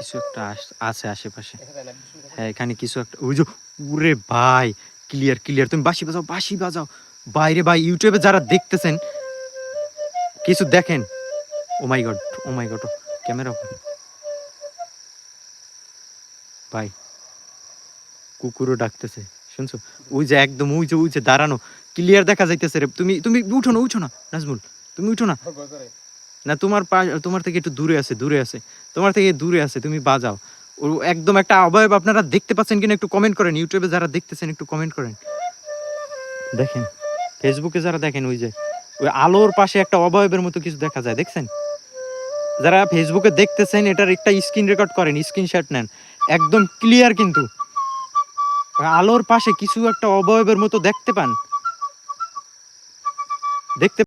কিছু একটা আছে আশেপাশে। হ্যাঁ এখানে কিছু একটা ওই যে, উরে ভাই ক্লিয়ার ক্লিয়ার, তুমি বাঁশি বাজাও বাঁশি বাজাও। বাইরে ভাই ইউটিউবে যারা দেখতেছেন কিছু দেখেন। ও মাই গড ও মাই গড, ক্যামেরা ভাই কুকুরও ডাকতেছে শুনছো? ওই যে একদম ওই যে দাঁড়ানো ক্লিয়ার দেখা যাইতেছে রে। তুমি তুমি উঠো না নাজমুল, তুমি উঠো না। না তোমার থেকে একটু দূরে আছে, তোমার থেকে দূরে আছে, তুমি বাজাও। ও একদম একটা অবয়ব আপনারা দেখতে পাচ্ছেন কিনা একটু কমেন্ট করেন, ইউটিউবে যারা দেখতেছেন একটু কমেন্ট করেন। দেখেন ফেসবুকে যারা দেখেন ওই যে ওই আলোর পাশে একটা অবয়বের মতো কিছু দেখা যায়, দেখছেন? যারা ফেসবুকে দেখতেছেন এটার একটা স্ক্রিন রেকর্ড করেন, স্ক্রিনশট নেন, একদম ক্লিয়ার কিন্তু আলোর পাশে কিছু একটা অবয়বের মতো দেখতে পান, দেখতে